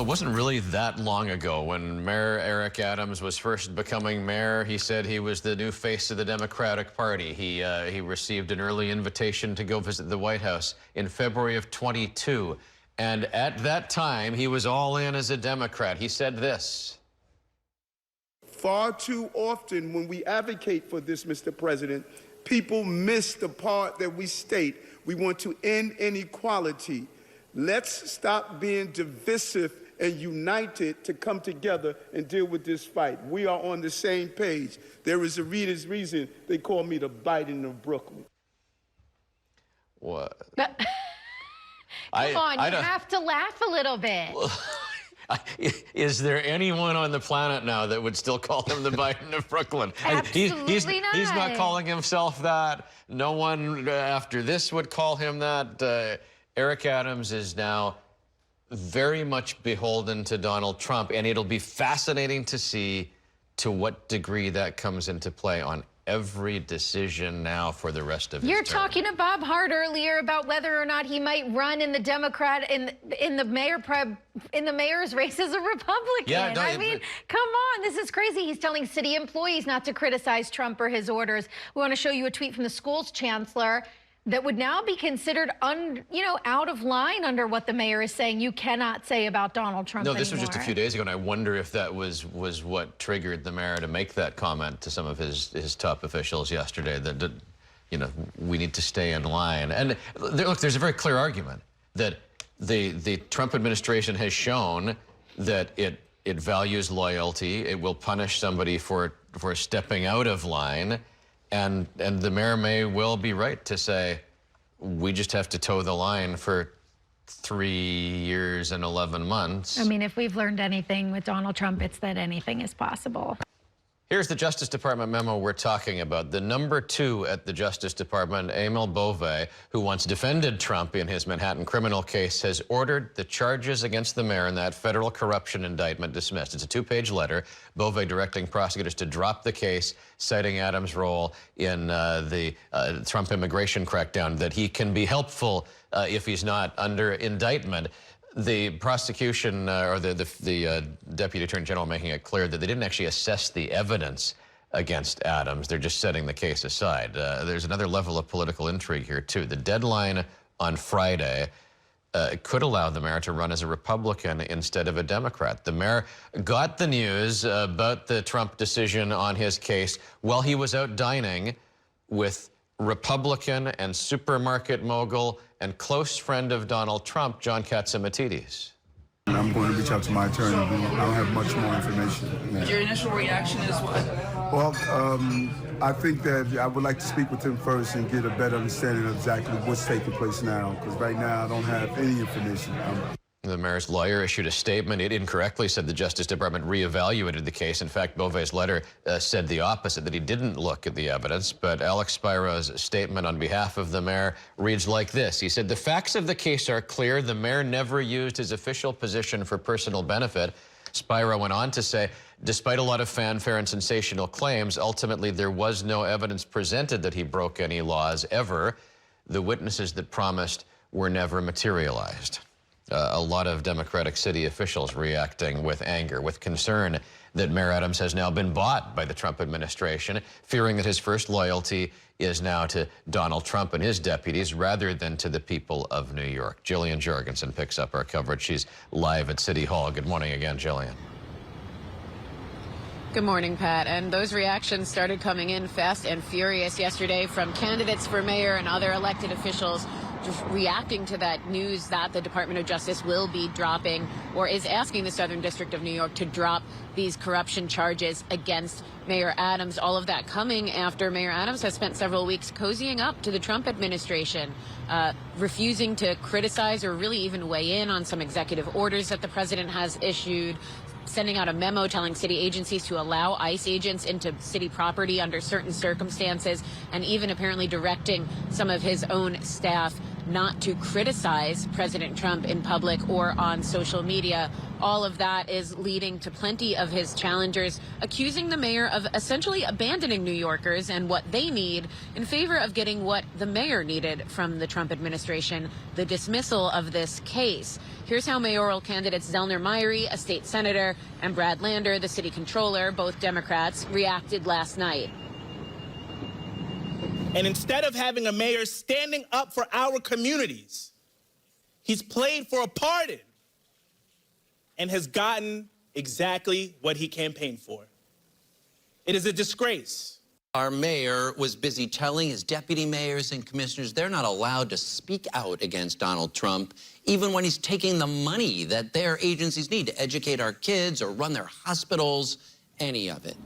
It wasn't really that long ago when Mayor Eric Adams was first becoming mayor. He said he was the new face of the Democratic Party. He received an early invitation to go visit the White House in February of 22. And at that time, he was all in as a Democrat. He said this. Far too often when we advocate for this, Mr. President, people miss the part that we state. We want to end inequality. Let's stop being divisive and united to come together and deal with this fight. We are on the same page. There is a reason they call me the Biden of Brooklyn. What? Come on, you have to laugh a little bit. Is there anyone on the planet now that would still call him the Biden of Brooklyn? Absolutely not. He's not calling himself that. No one after this would call him that. Eric Adams is now very much beholden to Donald Trump, and it'll be fascinating to see to what degree that comes into play on every decision now for the rest of his You're term. talking to Bob Hart earlier about whether or not he might run in the Democrat in the mayor's race as a Republican. Yeah, no, I mean, come on, this is crazy. He's telling city employees not to criticize Trump or his orders. We want to show you a tweet from the school's chancellor that would now be considered, out of line under what the mayor is saying. You cannot say about Donald Trump No, this anymore. was just a few days ago, and I wonder if that was what triggered the mayor to make that comment to some of his top officials yesterday. That we need to stay in line. And look, there's a very clear argument that the Trump administration has shown that it values loyalty. It will punish somebody for stepping out of line. And the mayor may well be right to say, we just have to toe the line for 3 years and 11 months. I mean, if we've learned anything with Donald Trump, it's that anything is possible. Here's the Justice Department memo we're talking about. The number 2 at the Justice Department, Emil Bove, who once defended Trump in his Manhattan criminal case, has ordered the charges against the mayor in that federal corruption indictment dismissed. It's a 2-page letter, Bove directing prosecutors to drop the case, citing Adams' role in the Trump immigration crackdown, that he can be helpful if he's not under indictment. The prosecution or the Deputy Attorney General making it clear that they didn't actually assess the evidence against Adams. They're just setting the case aside. There's another level of political intrigue here, too. The deadline on Friday could allow the mayor to run as a Republican instead of a Democrat. The mayor got the news about the Trump decision on his case while he was out dining with Republican and supermarket mogul and close friend of Donald Trump, John Katsimatidis. I'm going to reach out to my attorney. I don't have much more information. Your initial reaction is what? Well, I think that I would like to speak with him first and get a better understanding of exactly what's taking place now, because right now I don't have any information. The mayor's lawyer issued a statement. It incorrectly said the Justice Department reevaluated the case. In fact, Bove's letter said the opposite, that he didn't look at the evidence. But Alex Spiro's statement on behalf of the mayor reads like this. He said, the facts of the case are clear. The mayor never used his official position for personal benefit. Spiro went on to say, despite a lot of fanfare and sensational claims, ultimately there was no evidence presented that he broke any laws ever. The witnesses that promised were never materialized. A lot of Democratic city officials reacting with anger, with concern that Mayor Adams has now been bought by the Trump administration, fearing that his first loyalty is now to Donald Trump and his deputies rather than to the people of New York. Jillian Jorgensen picks up our coverage. She's live at City Hall. Good morning again, Jillian. Good morning, Pat. And those reactions started coming in fast and furious yesterday from candidates for mayor and other elected officials, just reacting to that news that the Department of Justice will be dropping or is asking the Southern District of New York to drop these corruption charges against Mayor Adams. All of that coming after Mayor Adams has spent several weeks cozying up to the Trump administration, refusing to criticize or really even weigh in on some executive orders that the president has issued, sending out a memo telling city agencies to allow ICE agents into city property under certain circumstances, and even apparently directing some of his own staff not to criticize President Trump in public or on social media. All of that is leading to plenty of his challengers accusing the mayor of essentially abandoning New Yorkers and what they need in favor of getting what the mayor needed from the Trump administration, the dismissal of this case. Here's how mayoral candidates Zellner Myrie, a state senator, and Brad Lander, the city controller, both Democrats, reacted last night. And instead of having a mayor standing up for our communities, he's played for a pardon and has gotten exactly what he campaigned for. It is a disgrace. Our mayor was busy telling his deputy mayors and commissioners they're not allowed to speak out against Donald Trump, even when he's taking the money that their agencies need to educate our kids or run their hospitals, any of it.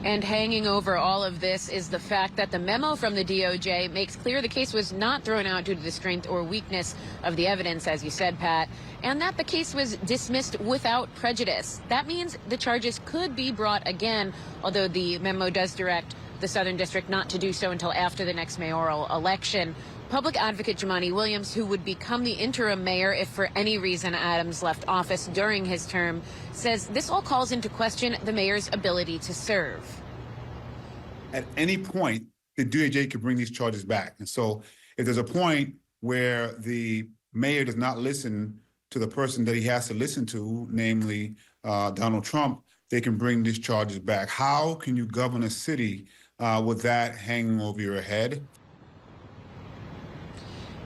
And hanging over all of this is the fact that the memo from the DOJ makes clear the case was not thrown out due to the strength or weakness of the evidence, as you said, Pat, and that the case was dismissed without prejudice. That means the charges could be brought again, although the memo does direct the Southern District not to do so until after the next mayoral election. Public advocate Jumaane Williams, who would become the interim mayor if for any reason Adams left office during his term, says this all calls into question the mayor's ability to serve. At any point, the DOJ could bring these charges back. And so if there's a point where the mayor does not listen to the person that he has to listen to, namely Donald Trump, they can bring these charges back. How can you govern a city with that hanging over your head?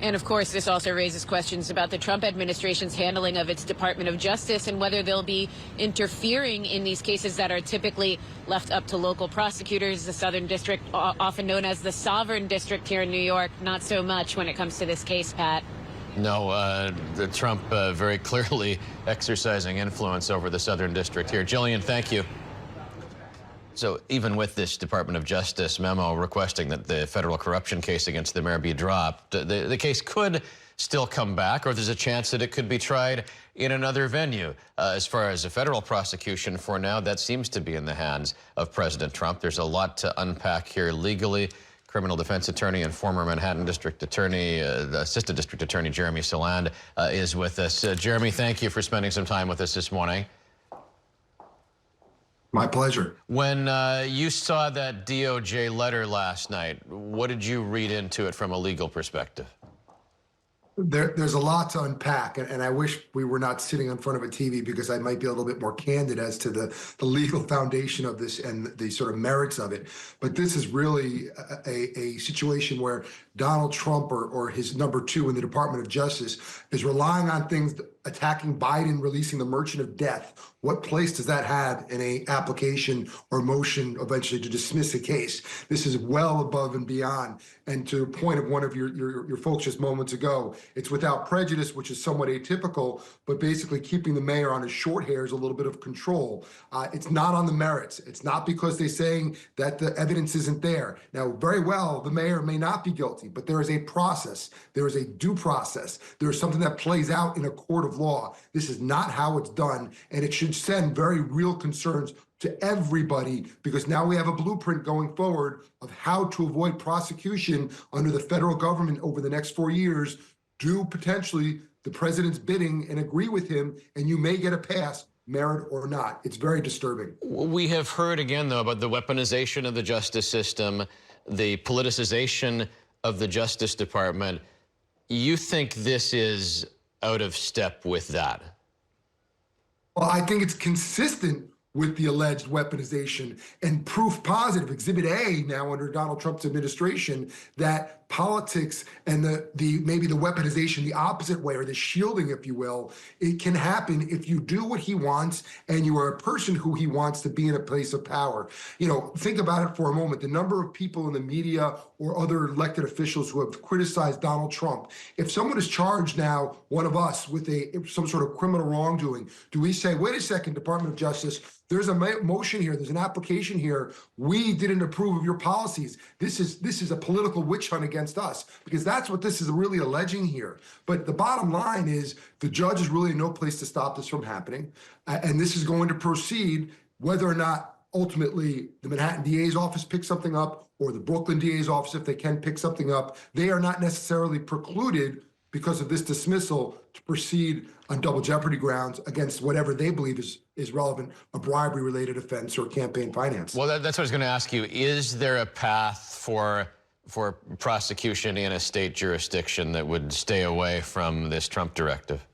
And of course, this also raises questions about the Trump administration's handling of its Department of Justice and whether they'll be interfering in these cases that are typically left up to local prosecutors. The Southern District, often known as the Sovereign District here in New York, not so much when it comes to this case, Pat. No, the Trump very clearly exercising influence over the Southern District here. Jillian, thank you. So even with this Department of Justice memo requesting that the federal corruption case against the mayor be dropped, the case could still come back, or there's a chance that it could be tried in another venue. As far as a federal prosecution, for now, that seems to be in the hands of President Trump. There's a lot to unpack here legally. Criminal defense attorney and former Manhattan District Attorney, Assistant District Attorney Jeremy Saland is with us. Jeremy, thank you for spending some time with us this morning. My pleasure. When you saw that DOJ letter last night, what did you read into it from a legal perspective? There's a lot to unpack, and I wish we were not sitting in front of a TV because I might be a little bit more candid as to the legal foundation of this and the sort of merits of it. But this is really a situation where Donald Trump or his number two in the Department of Justice is relying on things attacking Biden, releasing the merchant of death. What place does that have in a application or motion eventually to dismiss a case? This is well above and beyond. And to the point of one of your folks just moments ago, it's without prejudice, which is somewhat atypical, but basically keeping the mayor on his short hairs, a little bit of control. It's not on the merits. It's not because they're saying that the evidence isn't there. Now, very well, the mayor may not be guilty, but there is a process. There is a due process. There is something that plays out in a court of law. This is not how it's done, and it should send very real concerns to everybody, because now we have a blueprint going forward of how to avoid prosecution under the federal government over the next 4 years. Do potentially the president's bidding and agree with him, and you may get a pass, merit or not. It's very disturbing. We have heard again, though, about the weaponization of the justice system, the politicization of the Justice Department. You think this is out of step with that? Well, I think it's consistent with the alleged weaponization and proof positive, Exhibit A now under Donald Trump's administration, that politics and maybe the weaponization the opposite way, or the shielding, if you will, it can happen if you do what he wants and you are a person who he wants to be in a place of power. You know, think about it for a moment. The number of people in the media or other elected officials who have criticized Donald Trump. If someone is charged now, one of us, with some sort of criminal wrongdoing, do we say, wait a second, Department of Justice, there's a motion here, there's an application here, we didn't approve of your policies. This is a political witch hunt against us, because that's what this is really alleging here. But the bottom line is the judge is really in no place to stop this from happening. And this is going to proceed whether or not ultimately the Manhattan DA's office picks something up, or the Brooklyn DA's office, if they can, pick something up, they are not necessarily precluded because of this dismissal to proceed on double jeopardy grounds against whatever they believe is relevant, a bribery-related offense or campaign finance. Well, that's what I was going to ask you. Is there a path for prosecution in a state jurisdiction that would stay away from this Trump directive?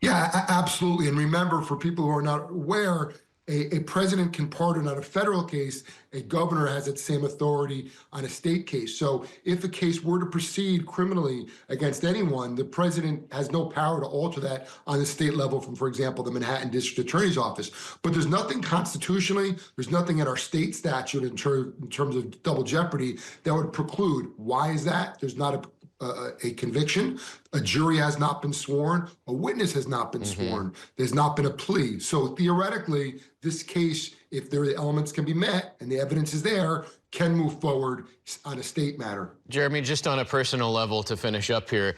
Yeah, absolutely. And remember, for people who are not aware, a president can pardon on a federal case. A governor has that same authority on a state case. So if a case were to proceed criminally against anyone, the president has no power to alter that on the state level from, for example, the Manhattan District Attorney's Office. But there's nothing constitutionally, there's nothing in our state statute in terms of double jeopardy that would preclude. Why is that? There's not a conviction, a jury has not been sworn, a witness has not been sworn, there's not been a plea. So theoretically, this case, if the elements can be met and the evidence is there, can move forward on a state matter. Jeremy, just on a personal level to finish up here,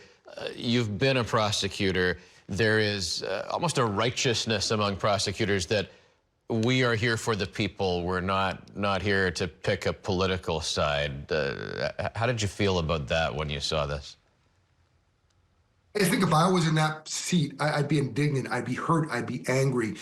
you've been a prosecutor. There is almost a righteousness among prosecutors that we are here for the people. We're not here to pick a political side. How did you feel about that when you saw this? I think if I was in that seat, I'd be indignant, I'd be hurt, I'd be angry.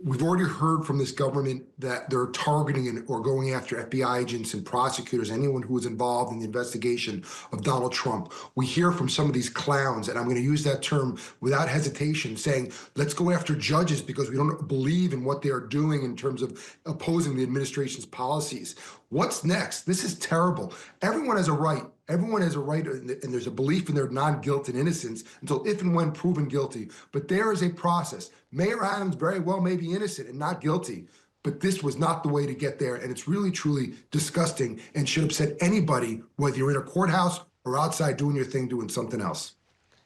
We've already heard from this government that they're targeting or going after FBI agents and prosecutors, anyone who was involved in the investigation of Donald Trump. We hear from some of these clowns, and I'm going to use that term without hesitation, saying, let's go after judges because we don't believe in what they are doing in terms of opposing the administration's policies. What's next? This is terrible. Everyone has a right. Everyone has a right, and there's a belief in their non-guilt and innocence until if and when proven guilty. But there is a process. Mayor Adams very well may be innocent and not guilty, but this was not the way to get there. And it's really, truly disgusting and should upset anybody, whether you're in a courthouse or outside doing your thing, doing something else.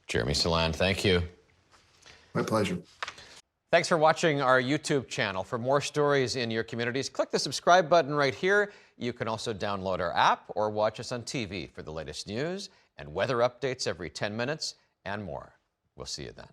Jeremy Salan, thank you. My pleasure. Thanks for watching our YouTube channel. For more stories in your communities, click the subscribe button right here. You can also download our app or watch us on TV for the latest news and weather updates every 10 minutes and more. We'll see you then.